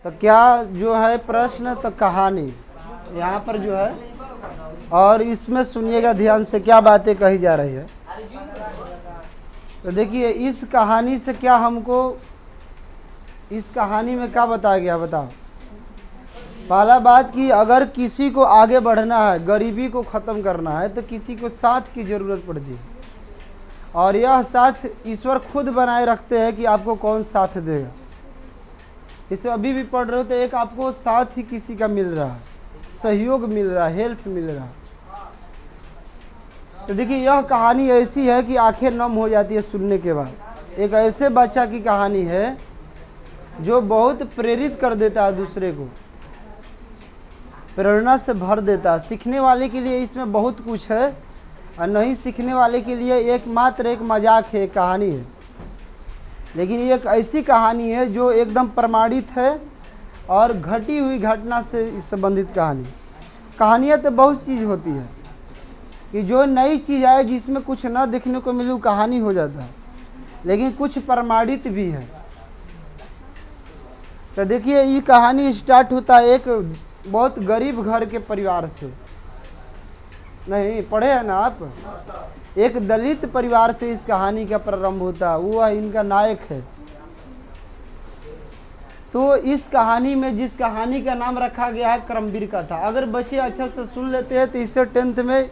तो क्या जो है प्रश्न, तो कहानी यहाँ पर जो है, और इसमें सुनिएगा ध्यान से क्या बातें कही जा रही है। तो देखिए इस कहानी से क्या हमको, इस कहानी में क्या बताया गया बताओ। पहला बात कि अगर किसी को आगे बढ़ना है, गरीबी को ख़त्म करना है, तो किसी को साथ की ज़रूरत पड़ती है, और यह साथ ईश्वर खुद बनाए रखते हैं कि आपको कौन साथ देगा। इसे अभी भी पढ़ रहे हो तो एक आपको साथ ही किसी का मिल रहा है, सहयोग मिल रहा है, हेल्प मिल रहा है। तो देखिए यह कहानी ऐसी है कि आंखें नम हो जाती है सुनने के बाद। एक ऐसे बच्चा की कहानी है जो बहुत प्रेरित कर देता है, दूसरे को प्रेरणा से भर देता है। सीखने वाले के लिए इसमें बहुत कुछ है, और नहीं सीखने वाले के लिए एकमात्र एक मजाक है, कहानी है। लेकिन ये एक ऐसी कहानी है जो एकदम प्रमाणित है और घटी हुई घटना से संबंधित कहानी। कहानियाँ तो बहुत चीज़ होती है कि जो नई चीज़ आए जिसमें कुछ न देखने को मिले वो कहानी हो जाता है, लेकिन कुछ प्रमाणित भी है। तो देखिए ये कहानी स्टार्ट होता है एक बहुत गरीब घर के परिवार से। नहीं पढ़े हैं ना आप? एक दलित परिवार से इस कहानी का प्रारंभ होता है, वो इनका नायक है। तो इस कहानी में जिस कहानी का नाम रखा गया है कर्मवीर कथा। अगर बच्चे अच्छा से सुन लेते हैं तो इससे 10th में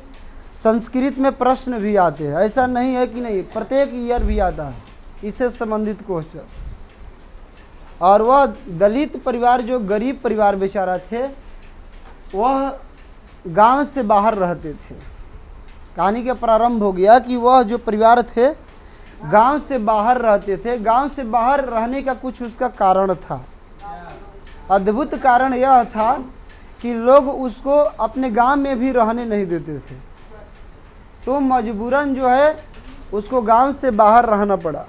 संस्कृत में प्रश्न भी आते हैं। ऐसा नहीं है कि नहीं, प्रत्येक ईयर भी आता है इससे संबंधित क्वेश्चन। और वह दलित परिवार, जो गरीब परिवार बेचारा थे, वह गांव से बाहर रहते थे। कहानी का प्रारंभ हो गया कि वह जो परिवार थे गांव से बाहर रहते थे। गांव से बाहर रहने का कुछ उसका कारण था। अद्भुत कारण यह था कि लोग उसको अपने गांव में भी रहने नहीं देते थे, तो मजबूरन जो है उसको गांव से बाहर रहना पड़ा।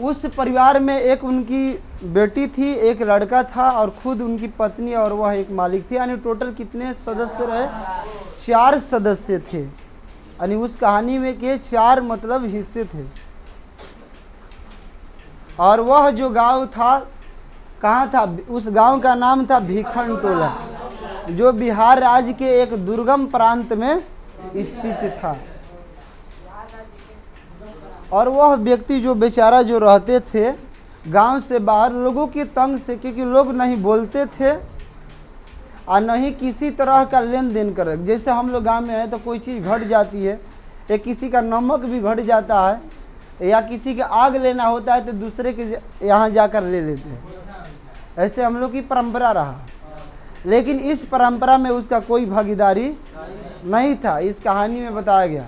उस परिवार में एक उनकी बेटी थी, एक लड़का था, और खुद उनकी पत्नी, और वह एक मालिक थे। यानी टोटल कितने सदस्य रहे? 4 सदस्य थे। यानी उस कहानी में के 4 मतलब हिस्से थे। और वह जो गांव था कहाँ था? उस गांव का नाम था भीखन टोला, जो बिहार राज्य के एक दुर्गम प्रांत में स्थित था। और वह व्यक्ति जो बेचारा जो रहते थे गांव से बाहर, लोगों की तंग से, क्योंकि लोग नहीं बोलते थे और नहीं किसी तरह का लेन देन कर। जैसे हम लोग गांव में हैं तो कोई चीज़ घट जाती है, या किसी का नमक भी घट जाता है, या किसी का आग लेना होता है तो दूसरे के यहाँ जाकर ले लेते हैं। ऐसे हम लोग की परंपरा रहा। लेकिन इस परंपरा में उसका कोई भागीदारी नहीं था, इस कहानी में बताया गया।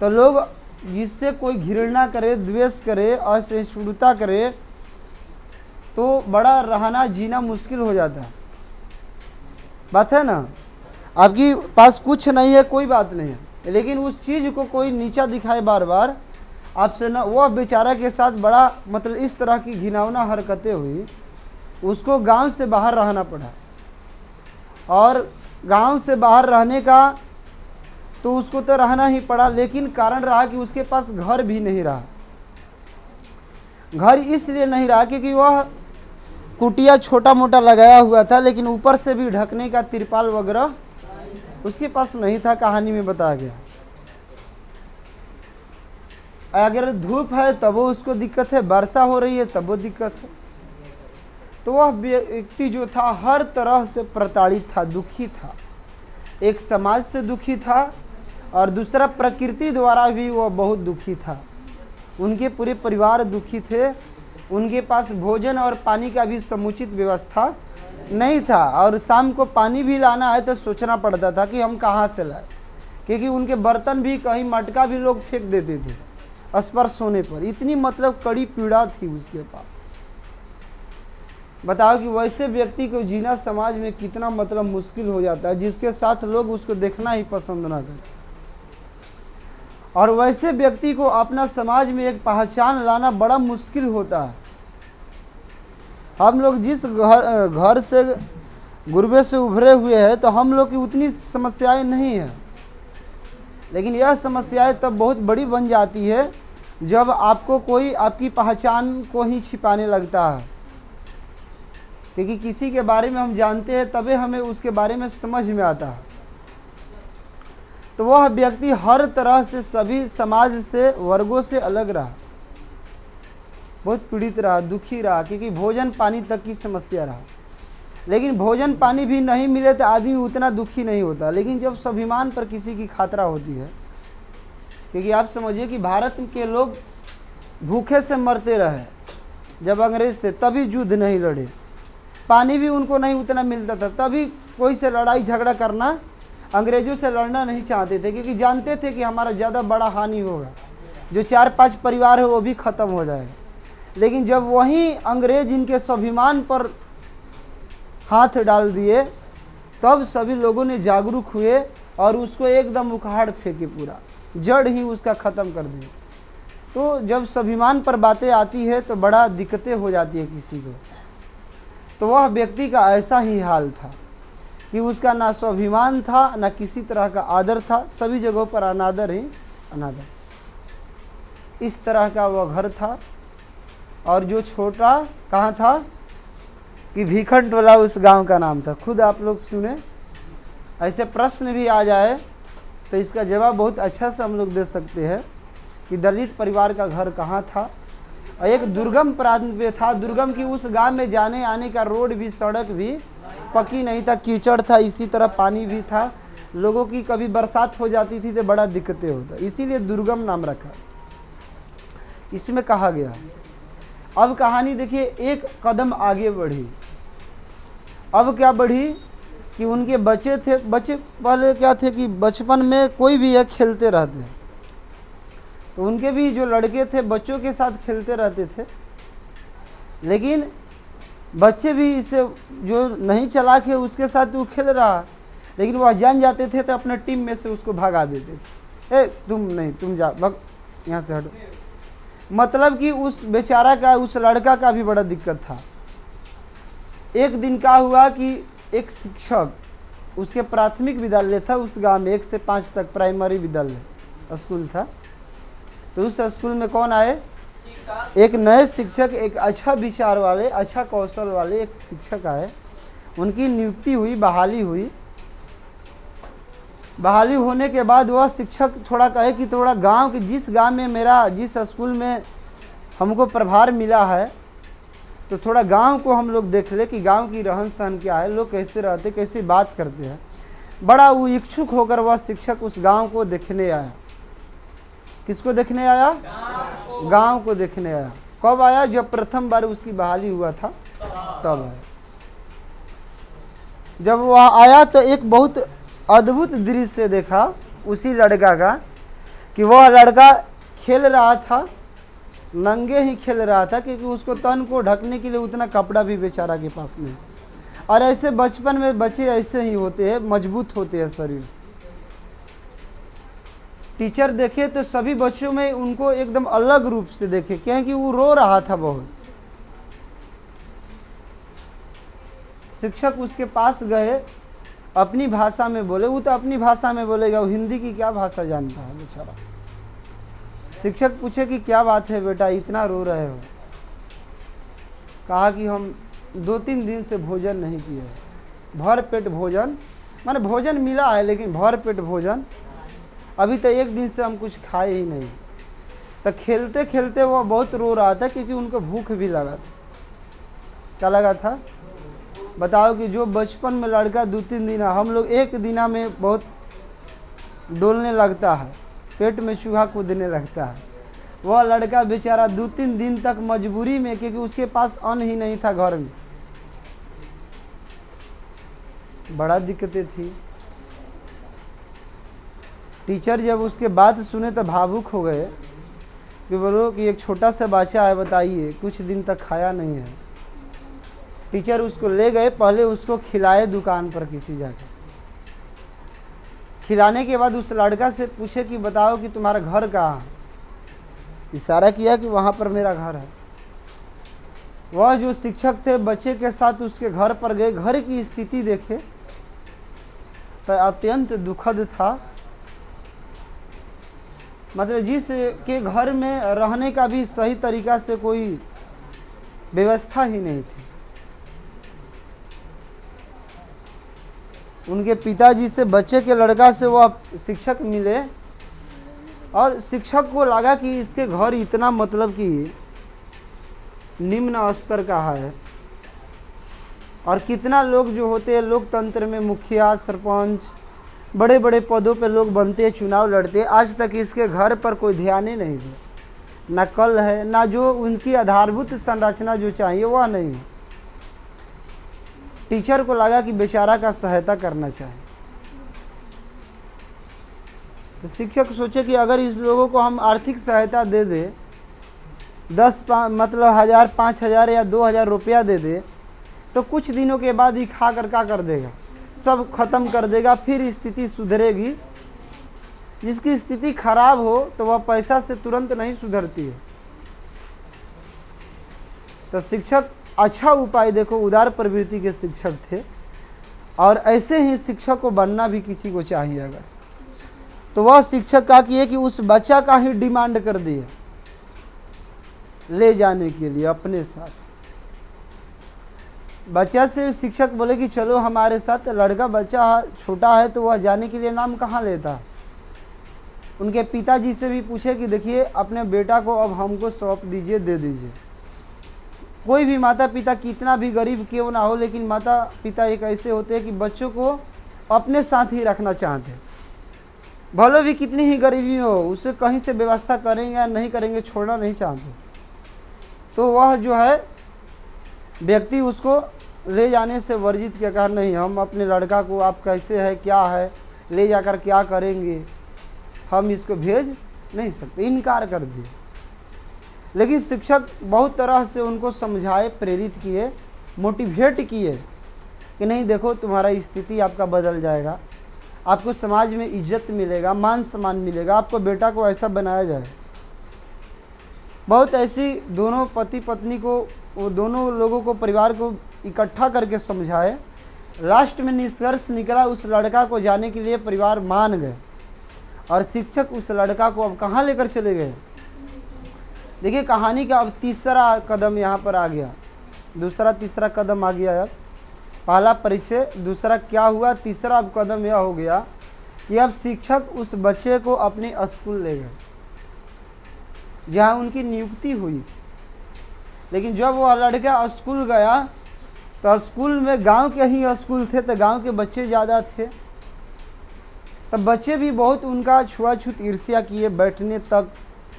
तो लोग जिससे कोई घृणा करे, द्वेष करे, असहिष्णुता करे, तो बड़ा रहना जीना मुश्किल हो जाता है। बात है ना? आपकी पास कुछ नहीं है, कोई बात नहीं है, लेकिन उस चीज़ को कोई नीचा दिखाए बार बार आपसे ना, वह बेचारा के साथ बड़ा मतलब इस तरह की घिनौना हरकतें हुई, उसको गांव से बाहर रहना पड़ा। और गांव से बाहर रहने का तो उसको तो रहना ही पड़ा, लेकिन कारण रहा कि उसके पास घर भी नहीं रहा। घर इसलिए नहीं रहा क्योंकि वह कुटिया छोटा मोटा लगाया हुआ था, लेकिन ऊपर से भी ढकने का तिरपाल वगैरह उसके पास नहीं था। कहानी में बताया गया अगर धूप है तब वो उसको दिक्कत है, वर्षा हो रही है तब वो दिक्कत है। तो वह व्यक्ति जो था हर तरह से प्रताड़ित था, दुखी था। एक समाज से दुखी था, और दूसरा प्रकृति द्वारा भी वह बहुत दुखी था। उनके पूरे परिवार दुखी थे। उनके पास भोजन और पानी का भी समुचित व्यवस्था नहीं था, और शाम को पानी भी लाना है तो सोचना पड़ता था कि हम कहाँ से लाए, क्योंकि उनके बर्तन भी कहीं मटका भी लोग फेंक देते थे स्पर्श होने पर। इतनी मतलब कड़ी पीड़ा थी उसके पास। बताओ कि वैसे व्यक्ति को जीना समाज में कितना मतलब मुश्किल हो जाता है, जिसके साथ लोग उसको देखना ही पसंद ना करें। और वैसे व्यक्ति को अपना समाज में एक पहचान लाना बड़ा मुश्किल होता है। हम लोग जिस घर से गुर्बे से उभरे हुए हैं, तो हम लोग की उतनी समस्याएं नहीं हैं, लेकिन यह समस्याएं तब बहुत बड़ी बन जाती है जब आपको कोई आपकी पहचान को ही छिपाने लगता है, क्योंकि किसी के बारे में हम जानते हैं तभी हमें उसके बारे में समझ में आता है। तो वह व्यक्ति हर तरह से सभी समाज से वर्गों से अलग रहा, बहुत पीड़ित रहा, दुखी रहा, क्योंकि भोजन पानी तक की समस्या रहा। लेकिन भोजन पानी भी नहीं मिले तो आदमी उतना दुखी नहीं होता। लेकिन जब स्वाभिमान पर किसी की खतरा होती है, क्योंकि आप समझिए कि भारत के लोग भूखे से मरते रहे, जब अंग्रेज थे तभी युद्ध नहीं लड़े, पानी भी उनको नहीं उतना मिलता था, तभी कोई से लड़ाई झगड़ा करना, अंग्रेज़ों से लड़ना नहीं चाहते थे, क्योंकि जानते थे कि हमारा ज़्यादा बड़ा हानि होगा, जो 4-5 परिवार है वो भी ख़त्म हो जाएगा। लेकिन जब वहीं अंग्रेज इनके स्वाभिमान पर हाथ डाल दिए, तब सभी लोगों ने जागरूक हुए और उसको एकदम उखाड़ फेंके, पूरा जड़ ही उसका ख़त्म कर दिए। तो जब स्वाभिमान पर बातें आती है तो बड़ा दिक्कतें हो जाती है किसी को। तो वह व्यक्ति का ऐसा ही हाल था कि उसका ना स्वाभिमान था, ना किसी तरह का आदर था, सभी जगहों पर अनादर ही अनादर। इस तरह का वह घर था। और जो छोटा कहाँ था कि भीखंटोला उस गांव का नाम था। खुद आप लोग सुने, ऐसे प्रश्न भी आ जाए तो इसका जवाब बहुत अच्छा से हम लोग दे सकते हैं कि दलित परिवार का घर कहाँ था। और एक दुर्गम प्रांत पे था। दुर्गम की उस गांव में जाने आने का रोड भी, सड़क भी पक्की नहीं था, कीचड़ था, इसी तरह पानी भी था। लोगों की कभी बरसात हो जाती थी तो बड़ा दिक्कतें होता, इसीलिए दुर्गम नाम रखा। इसमें कहा गया। अब कहानी देखिए एक कदम आगे बढ़ी। अब क्या बढ़ी कि उनके बच्चे थे। बच्चे पहले क्या थे कि बचपन में कोई भी एक खेलते रहते, तो उनके भी जो लड़के थे बच्चों के साथ खेलते रहते थे। लेकिन बच्चे भी इसे जो नहीं चलाक है उसके साथ वो खेल रहा, लेकिन वह जान जाते थे तो अपने टीम में से उसको भगा देते थे। ए तुम नहीं, तुम जा, भग यहाँ से हटो। मतलब कि उस बेचारा का, उस लड़का का भी बड़ा दिक्कत था। एक दिन क्या हुआ कि एक शिक्षक, उसके प्राथमिक विद्यालय था उस गांव में, 1 से 5 तक प्राइमरी विद्यालय स्कूल था। तो उस स्कूल में कौन आए? एक नए शिक्षक, एक अच्छा विचार वाले, अच्छा कौशल वाले एक शिक्षक आए। उनकी नियुक्ति हुई, बहाली हुई। बहाली होने के बाद वह शिक्षक थोड़ा कहे कि थोड़ा गांव के, जिस गांव में मेरा, जिस स्कूल में हमको प्रभार मिला है, तो थोड़ा गांव को हम लोग देख ले कि गांव की रहन सहन क्या है, लोग कैसे रहते, कैसे बात करते हैं। बड़ा वो इच्छुक होकर वह शिक्षक उस गांव को देखने आया। किसको देखने आया? गांव को देखने आया। कब आया? जब प्रथम बार उसकी बहाली हुआ था तब आया। जब वह आया तो एक बहुत अद्भुत दृश्य देखा उसी लड़का का, कि वह लड़का खेल रहा था, नंगे ही खेल रहा था, क्योंकि उसको तन को ढकने के लिए उतना कपड़ा भी बेचारा के पास नहीं। और ऐसे बचपन में बच्चे ऐसे ही होते हैं, मजबूत होते हैं शरीर से। टीचर देखे तो सभी बच्चों में उनको एकदम अलग रूप से देखे, क्योंकि वो रो रहा था बहुत। शिक्षक उसके पास गए, अपनी भाषा में बोले। वो तो अपनी भाषा में बोलेगा, वो हिंदी की क्या भाषा जानता है बेचारा। शिक्षक पूछे कि क्या बात है बेटा, इतना रो रहे हो? कहा कि हम 2-3 दिन से भोजन नहीं किए, भर पेट भोजन, माने भोजन मिला है लेकिन भर पेट भोजन, अभी तो 1 दिन से हम कुछ खाए ही नहीं। तो खेलते खेलते वो बहुत रो रहा था, क्योंकि उनको भूख भी लगा था। क्या लगा था? बताओ कि जो बचपन में लड़का 2-3 दिन, हम लोग 1 दिना में बहुत डोलने लगता है, पेट में चूहा कूदने लगता है। वह लड़का बेचारा 2-3 दिन तक मजबूरी में, क्योंकि उसके पास अन्न ही नहीं था घर में, बड़ा दिक्कतें थी। टीचर जब उसके बात सुने तो भावुक हो गए कि बोलो कि एक छोटा सा बच्चा है, बताइए कुछ दिन तक खाया नहीं है। टीचर उसको ले गए, पहले उसको खिलाए दुकान पर किसी जगह। खिलाने के बाद उस लड़का से पूछे कि बताओ कि तुम्हारा घर कहाँ है? इशारा किया कि वहाँ पर मेरा घर है। वह जो शिक्षक थे बच्चे के साथ उसके घर पर गए। घर की स्थिति देखे तो अत्यंत दुखद था। मतलब जिस के घर में रहने का भी सही तरीका से कोई व्यवस्था ही नहीं थी। उनके पिताजी से बच्चे के लड़का से वो शिक्षक मिले और शिक्षक को लगा कि इसके घर इतना मतलब कि निम्न स्तर का है और कितना लोग जो होते हैं लोकतंत्र में मुखिया सरपंच बड़े बड़े पदों पे लोग बनते हैं, चुनाव लड़ते हैं, आज तक इसके घर पर कोई ध्यान ही नहीं दिया। ना कल है, ना जो उनकी आधारभूत संरचना जो चाहिए वह नहीं है। टीचर को लगा कि बेचारा का सहायता करना चाहिए, तो शिक्षक सोचे कि अगर इस लोगों को हम आर्थिक सहायता दे दे, 1000 5,000 या 2,000 रुपया दे दे, तो कुछ दिनों के बाद ही खा कर क्या कर देगा, सब खत्म कर देगा, फिर स्थिति सुधरेगी। जिसकी स्थिति खराब हो तो वह पैसा से तुरंत नहीं सुधरती है। तो शिक्षक अच्छा उपाय, देखो उदार प्रवृत्ति के शिक्षक थे और ऐसे ही शिक्षक को बनना भी किसी को चाहिए। अगर तो वह शिक्षक क्या किए कि उस बच्चा का ही डिमांड कर दिए ले जाने के लिए अपने साथ। बच्चा से शिक्षक बोले कि चलो हमारे साथ। लड़का बच्चा छोटा है तो वह जाने के लिए नाम कहाँ लेता है। उनके पिताजी से भी पूछे कि देखिए अपने बेटा को अब हमको सौंप दीजिए, दे दीजिए। कोई भी माता पिता कितना भी गरीब क्यों ना हो, लेकिन माता पिता एक ऐसे होते हैं कि बच्चों को अपने साथ ही रखना चाहते हैं। भले भी कितनी ही गरीबी हो, उसे कहीं से व्यवस्था करेंगे या नहीं करेंगे, छोड़ना नहीं चाहते। तो वह जो है व्यक्ति उसको ले जाने से वर्जित किया, कहा नहीं हम अपने लड़का को, आप कैसे है क्या है, ले जाकर क्या करेंगे, हम इसको भेज नहीं सकते, इनकार कर दिए। लेकिन शिक्षक बहुत तरह से उनको समझाए, प्रेरित किए, मोटिवेट किए कि नहीं देखो तुम्हारा स्थिति आपका बदल जाएगा, आपको समाज में इज्जत मिलेगा, मान सम्मान मिलेगा, आपको बेटा को ऐसा बनाया जाए। बहुत ऐसी दोनों पति पत्नी को, वो दोनों लोगों को, परिवार को इकट्ठा करके समझाए। लास्ट में निष्कर्ष निकला, उस लड़का को जाने के लिए परिवार मान गए और शिक्षक उस लड़का को अब कहाँ लेकर चले गए। देखिए कहानी का अब तीसरा कदम यहाँ पर आ गया, दूसरा तीसरा कदम आ गया। अब पहला परिचय, दूसरा क्या हुआ, तीसरा अब कदम यह हो गया कि अब शिक्षक उस बच्चे को अपने स्कूल ले गए जहाँ उनकी नियुक्ति हुई। लेकिन जब वह लड़का स्कूल गया तो स्कूल में गांव के ही स्कूल थे, तो गांव के बच्चे ज़्यादा थे। तब बच्चे भी बहुत उनका छुआछूत ईर्ष्या किए, बैठने तक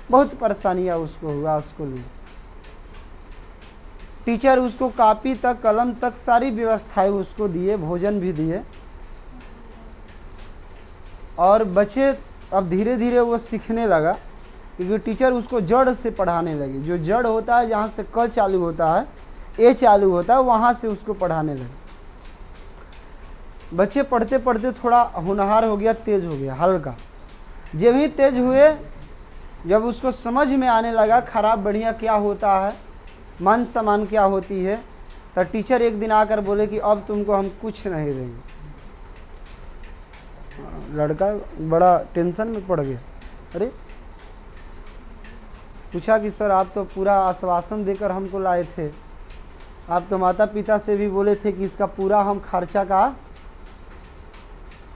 बहुत परेशानियाँ उसको हुआ स्कूल में। टीचर उसको कॉपी तक, कलम तक सारी व्यवस्थाएं उसको दिए, भोजन भी दिए। और बच्चे अब धीरे धीरे वो सीखने लगा, क्योंकि टीचर उसको जड़ से पढ़ाने लगे। जो जड़ होता है, जहाँ से क चालू होता है, ए चालू होता है, वहाँ से उसको पढ़ाने लगे। बच्चे पढ़ते पढ़ते थोड़ा होनहार हो गया, तेज हो गया, हल्का। जब ही तेज हुए, जब उसको समझ में आने लगा खराब बढ़िया क्या होता है, मान सम्मान क्या होती है, तो टीचर एक दिन आकर बोले कि अब तुमको हम कुछ नहीं देंगे। लड़का बड़ा टेंशन में पड़ गया। अरे पूछा कि सर आप तो पूरा आश्वासन देकर हमको लाए थे, आप तो माता पिता से भी बोले थे कि इसका पूरा हम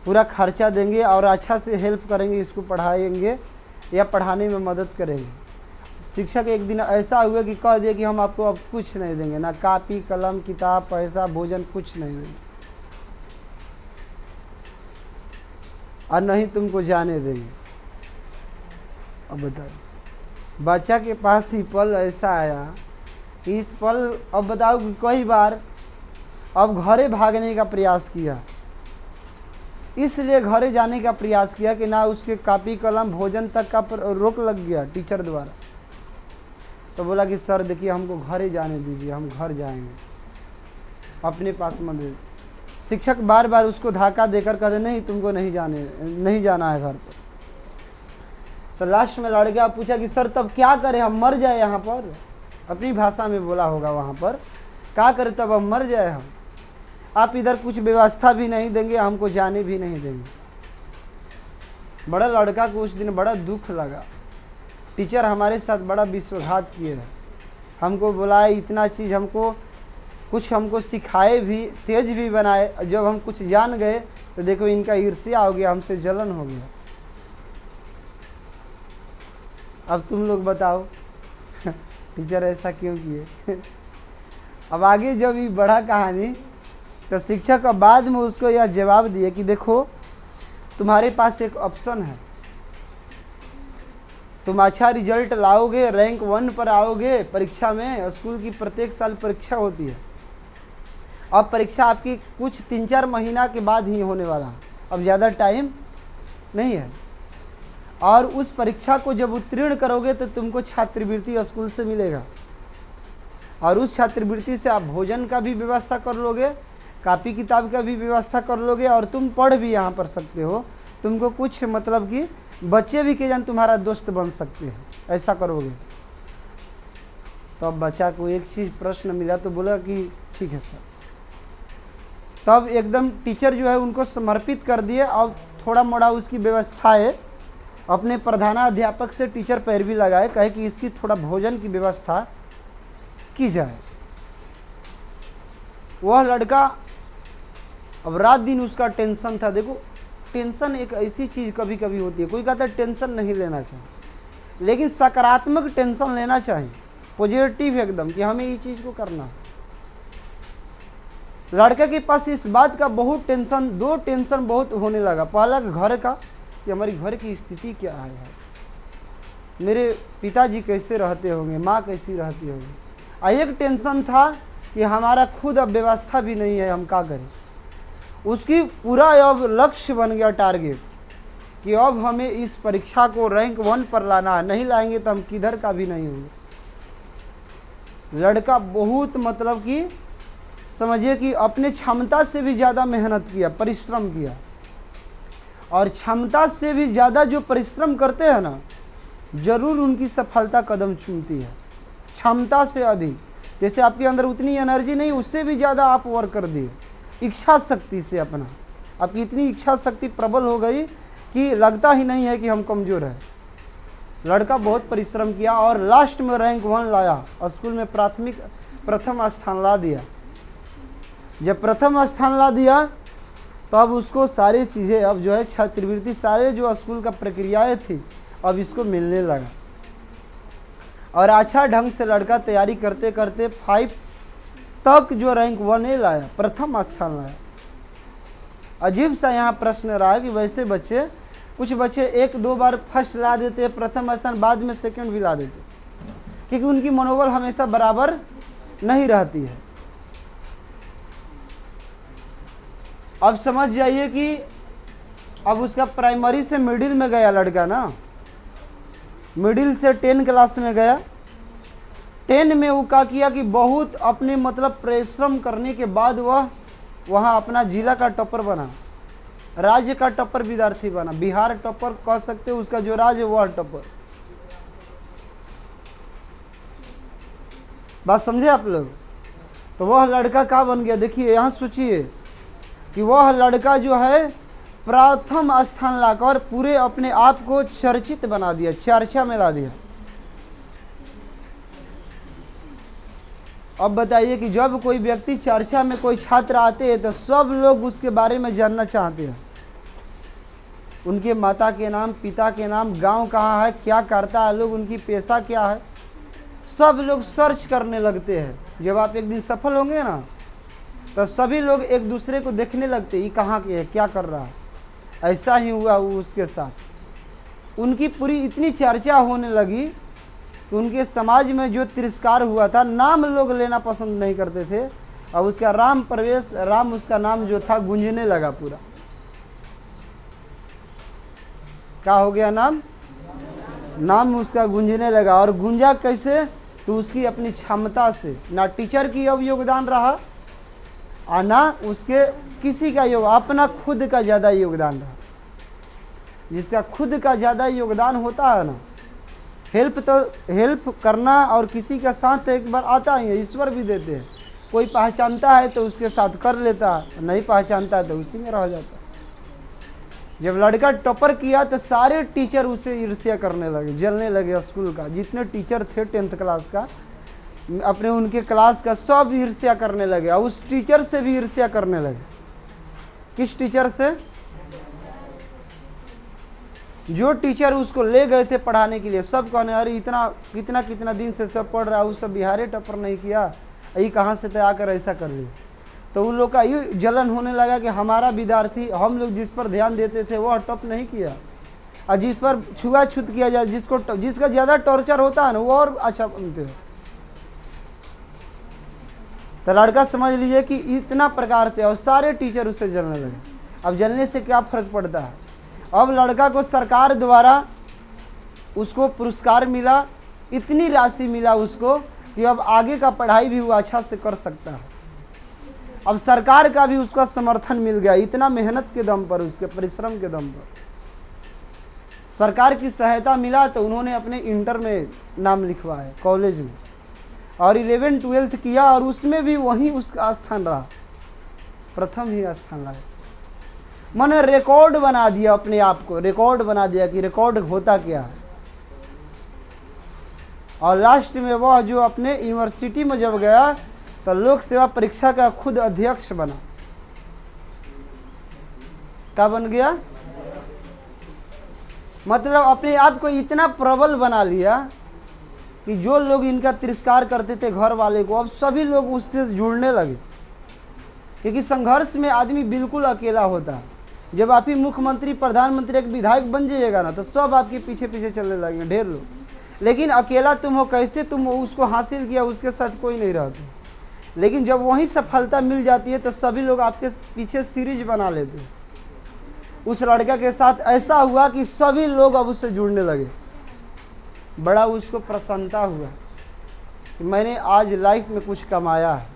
पूरा खर्चा देंगे और अच्छा से हेल्प करेंगे, इसको पढ़ाएंगे या पढ़ाने में मदद करेंगे। शिक्षक एक दिन ऐसा हुआ कि कह दिया कि हम आपको अब कुछ नहीं देंगे, ना कॉपी कलम किताब पैसा भोजन कुछ नहीं देंगे और नहीं तुमको जाने देंगे। अब बताओ, बच्चा के पास ही पल ऐसा आया कि इस पल, अब बताओ कि कई बार अब घरे भागने का प्रयास किया, इसलिए घरे जाने का प्रयास किया कि ना उसके कॉपी कलम भोजन तक का रोक लग गया टीचर द्वारा। तो बोला कि सर देखिए हमको घरे जाने दीजिए, हम घर जाएंगे, अपने पास मत। शिक्षक बार बार उसको धक्का देकर कहते नहीं तुमको नहीं जाना है घर पर। तो लास्ट में लड़का पूछा कि सर तब क्या करें, हम मर जाए यहाँ पर, अपनी भाषा में बोला होगा वहाँ पर, क्या करें तब हम मर जाए, हम आप इधर कुछ व्यवस्था भी नहीं देंगे, हमको जाने भी नहीं देंगे। बड़ा लड़का को उस दिन बड़ा दुख लगा। टीचर हमारे साथ बड़ा विश्वासघात किए है, हमको बुलाए, इतना चीज़ हमको कुछ हमको सिखाए भी, तेज भी बनाए। जब हम कुछ जान गए तो देखो इनका ईर्ष्या हो गया, हमसे जलन हो गया। अब तुम लोग बताओ टीचर ऐसा क्यों किए। अब आगे जब ये बढ़ा कहानी तो शिक्षक अब बाद में उसको यह जवाब दिए कि देखो तुम्हारे पास एक ऑप्शन है, तुम अच्छा रिजल्ट लाओगे, रैंक 1 पर आओगे परीक्षा में। स्कूल की प्रत्येक साल परीक्षा होती है। अब परीक्षा आपकी कुछ 3-4 महीना के बाद ही होने वाला है, अब ज़्यादा टाइम नहीं है। और उस परीक्षा को जब उत्तीर्ण करोगे तो तुमको छात्रवृत्ति स्कूल से मिलेगा, और उस छात्रवृत्ति से आप भोजन का भी व्यवस्था कर लोगे, कापी किताब का भी व्यवस्था कर लोगे, और तुम पढ़ भी यहाँ पर सकते हो। तुमको कुछ मतलब कि बच्चे भी के जान तुम्हारा दोस्त बन सकते हैं, ऐसा करोगे। तो अब बच्चा को एक चीज़ प्रश्न मिला तो बोला कि ठीक है सर। तब एकदम टीचर जो है उनको समर्पित कर दिए। और थोड़ा मोड़ा उसकी व्यवस्था है, अपने प्रधानाध्यापक से टीचर पैरवी लगाए, कहे कि इसकी थोड़ा भोजन की व्यवस्था की जाए। वह लड़का अब रात दिन उसका टेंशन था। देखो टेंशन एक ऐसी चीज़ कभी कभी होती है, कोई कहता है टेंशन नहीं लेना चाहिए, लेकिन सकारात्मक टेंशन लेना चाहिए, पॉजिटिव एकदम कि हमें ये चीज़ को करना है। लड़के के पास इस बात का बहुत टेंशन, 2 टेंशन बहुत होने लगा। पहला घर का कि हमारी घर की स्थिति क्या है, मेरे पिताजी कैसे रहते होंगे, माँ कैसी रहती होगी। और एक टेंशन था कि हमारा खुद अब व्यवस्था भी नहीं है, हम क्या करें। उसकी पूरा अब लक्ष्य बन गया, टारगेट, कि अब हमें इस परीक्षा को रैंक 1 पर लाना है, नहीं लाएंगे तो हम किधर का भी नहीं होंगे। लड़का बहुत मतलब कि समझिए कि अपने क्षमता से भी ज़्यादा मेहनत किया, परिश्रम किया। और क्षमता से भी ज़्यादा जो परिश्रम करते हैं ना, ज़रूर उनकी सफलता कदम चूमती है। क्षमता से अधिक, जैसे आपके अंदर उतनी एनर्जी नहीं, उससे भी ज़्यादा आप वर्क कर दिए, इच्छा शक्ति से। अपना आपकी इतनी इच्छा शक्ति प्रबल हो गई कि लगता ही नहीं है कि हम कमज़ोर हैं। लड़का बहुत परिश्रम किया और लास्ट में रैंक 1 लाया, स्कूल में प्रथम स्थान ला दिया। जब प्रथम स्थान ला दिया तो अब उसको सारी चीज़ें, अब जो है छात्रवृत्ति, सारे जो स्कूल का प्रक्रियाएं थी अब इसको मिलने लगा। और अच्छा ढंग से लड़का तैयारी करते करते 5 तक जो रैंक 1 लाया, प्रथम स्थान लाया। अजीब सा यहाँ प्रश्न रहा कि वैसे बच्चे, कुछ बच्चे 1-2 बार फर्स्ट ला देते, प्रथम स्थान, बाद में सेकंड भी ला देते, क्योंकि उनकी मनोबल हमेशा बराबर नहीं रहती है। अब समझ जाइए कि अब उसका प्राइमरी से मिडिल में गया लड़का ना, मिडिल से 10 क्लास में गया। 10 में वो क्या किया कि बहुत अपने मतलब परिश्रम करने के बाद वह वहाँ अपना जिला का टॉपर बना, राज्य का टॉपर विद्यार्थी बना, बिहार टॉपर कह सकते हो, उसका जो राज्य वह टॉपर। बात समझे आप लोग। तो वह लड़का क्या बन गया, देखिए यहाँ सोचिए कि वह लड़का जो है प्रथम स्थान लाकर पूरे अपने आप को चर्चित बना दिया, चर्चा में ला दिया। अब बताइए कि जब कोई व्यक्ति चर्चा में, कोई छात्र आते हैं तो सब लोग उसके बारे में जानना चाहते हैं, उनके माता के नाम, पिता के नाम, गांव कहाँ है, क्या करता है लोग, उनकी पेशा क्या है, सब लोग सर्च करने लगते हैं। जब आप एक दिन सफल होंगे ना तो सभी लोग एक दूसरे को देखने लगते, ये कहाँ के है, क्या कर रहा है। ऐसा ही हुआ उसके साथ। उनकी पूरी इतनी चर्चा होने लगी कि उनके समाज में जो तिरस्कार हुआ था, नाम लोग लेना पसंद नहीं करते थे, और उसका राम प्रवेश, राम उसका नाम जो था गूंजने लगा पूरा। क्या हो गया, नाम उसका गूंजने लगा। और गूंजा कैसे, तो उसकी अपनी क्षमता से, ना टीचर की अब योगदान रहा और ना उसके किसी का अपना खुद का ज़्यादा योगदान रहा। जिसका खुद का ज़्यादा योगदान होता है ना, हेल्प करना और किसी का साथ एक बार आता ही है, ईश्वर भी देते हैं। कोई पहचानता है तो उसके साथ कर लेता है, नहीं पहचानता है तो उसी में रह जाता है। जब लड़का टॉपर किया तो सारे टीचर उसे ईर्ष्या करने लगे, जलने लगे। स्कूल का जितने टीचर थे 10th क्लास का, अपने उनके क्लास का सब ईर्ष्या करने लगे और उस टीचर से भी ईर्ष्या करने लगे। किस टीचर से? जो टीचर उसको ले गए थे पढ़ाने के लिए। सब कहने अरे इतना कितना कितना दिन से सब पढ़ रहा है, वो सब बिहारे टॉपर नहीं किया, ये कहाँ से तय आकर ऐसा कर लिया। तो उन लोग का ये जलन होने लगा कि हमारा विद्यार्थी, हम लोग जिस पर ध्यान देते थे वह टॉप नहीं किया, और जिस पर छुआछूत किया जाए, जिसका ज़्यादा टॉर्चर होता है ना वो और अच्छा बनते हैं। तो लड़का समझ लीजिए कि इतना प्रकार से, और सारे टीचर उससे जलने लगे। अब जलने से क्या फ़र्क पड़ता है? अब लड़का को सरकार द्वारा उसको पुरस्कार मिला, इतनी राशि मिला उसको कि अब आगे का पढ़ाई भी वो अच्छा से कर सकता है। अब सरकार का भी उसका समर्थन मिल गया, इतना मेहनत के दम पर, उसके परिश्रम के दम पर सरकार की सहायता मिला। तो उन्होंने अपने इंटर में नाम लिखवाया कॉलेज में, और 11th 12th किया, और उसमें भी वहीं उसका स्थान रहा, प्रथम ही स्थान रहा। मैंने रिकॉर्ड बना दिया, अपने आप को रिकॉर्ड बना दिया कि रिकॉर्ड होता क्या है। और लास्ट में वह जो अपने यूनिवर्सिटी में जब गया तो लोक सेवा परीक्षा का खुद अध्यक्ष बना। क्या बन गया? मतलब अपने आप को इतना प्रबल बना लिया कि जो लोग इनका तिरस्कार करते थे घर वाले को, अब सभी लोग उससे जुड़ने लगे। क्योंकि संघर्ष में आदमी बिल्कुल अकेला होता है। जब आप ही मुख्यमंत्री, प्रधानमंत्री, एक विधायक बन जाइएगा ना, तो सब आपके पीछे पीछे चलने लगेंगे, ढेर लोग। लेकिन अकेला तुम हो, कैसे तुम उसको हासिल किया, उसके साथ कोई नहीं रहता। लेकिन जब वही सफलता मिल जाती है तो सभी लोग आपके पीछे सीरीज बना लेते हैं। उस लड़का के साथ ऐसा हुआ कि सभी लोग अब उससे जुड़ने लगे। बड़ा उसको प्रसन्नता हुआ कि मैंने आज लाइफ में कुछ कमाया है।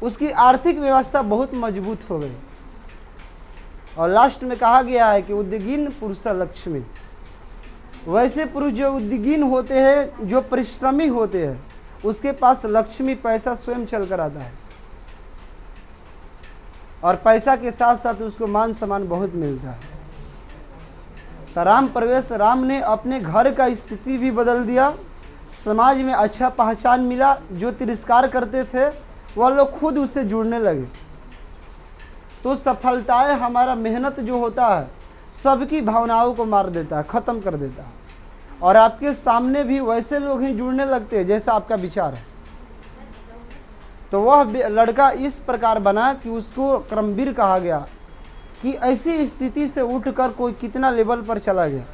उसकी आर्थिक व्यवस्था बहुत मजबूत हो गई। और लास्ट में कहा गया है कि उद्योगीन पुरुष लक्ष्मी। वैसे पुरुष जो उद्योगीन होते हैं, जो परिश्रमी होते हैं, उसके पास लक्ष्मी, पैसा स्वयं चल कर आता है। और पैसा के साथ साथ उसको मान सम्मान बहुत मिलता है। तो राम प्रवेश राम ने अपने घर का स्थिति भी बदल दिया, समाज में अच्छा पहचान मिला। जो तिरस्कार करते थे वह लोग खुद उससे जुड़ने लगे। तो सफलताएं, हमारा मेहनत जो होता है, सबकी भावनाओं को मार देता है, ख़त्म कर देता है। और आपके सामने भी वैसे लोग ही जुड़ने लगते हैं जैसा आपका विचार है। तो वह लड़का इस प्रकार बना कि उसको कर्मवीर कहा गया कि ऐसी स्थिति से उठकर कोई कितना लेवल पर चला गया।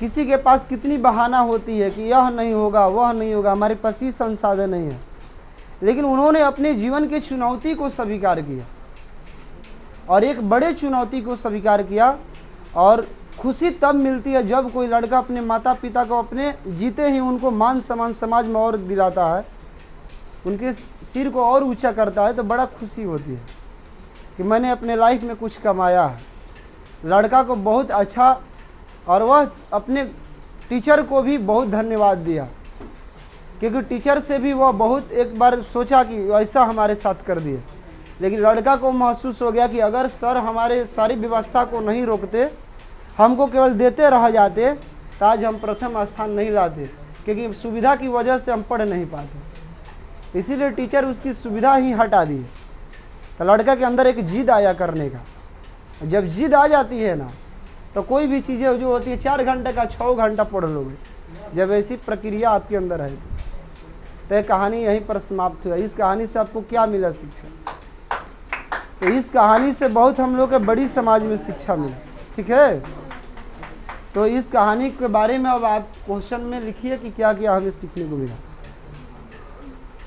किसी के पास कितनी बहाना होती है कि यह नहीं होगा, वह नहीं होगा, हमारे पास ही संसाधन नहीं है। लेकिन उन्होंने अपने जीवन की चुनौती को स्वीकार किया, और एक बड़े चुनौती को स्वीकार किया। और खुशी तब मिलती है जब कोई लड़का अपने माता पिता को अपने जीते ही उनको मान सम्मान समाज में और दिलाता है, उनके सिर को और ऊंचा करता है, तो बड़ा खुशी होती है कि मैंने अपने लाइफ में कुछ कमाया है। लड़का को बहुत अच्छा, और वह अपने टीचर को भी बहुत धन्यवाद दिया, क्योंकि टीचर से भी वह बहुत एक बार सोचा कि ऐसा हमारे साथ कर दिए। लेकिन लड़का को महसूस हो गया कि अगर सर हमारे सारी व्यवस्था को नहीं रोकते, हमको केवल देते रह जाते, तो आज हम प्रथम स्थान नहीं लाते, क्योंकि सुविधा की वजह से हम पढ़ नहीं पाते। इसीलिए टीचर उसकी सुविधा ही हटा दी। तो लड़का के अंदर एक जिद आया करने का। जब जिद आ जाती है ना, तो कोई भी चीज़ें जो होती है 4 घंटे का 6 घंटा पढ़ लोगे। जब ऐसी प्रक्रिया आपके अंदर है, तो कहानी यहीं पर समाप्त हुआ। इस कहानी से आपको क्या मिला शिक्षा? तो इस कहानी से बहुत हम लोग के बड़ी समाज में शिक्षा मिला। ठीक है, तो इस कहानी के बारे में अब आप क्वेश्चन में लिखिए कि क्या क्या हमें सीखने को मिला।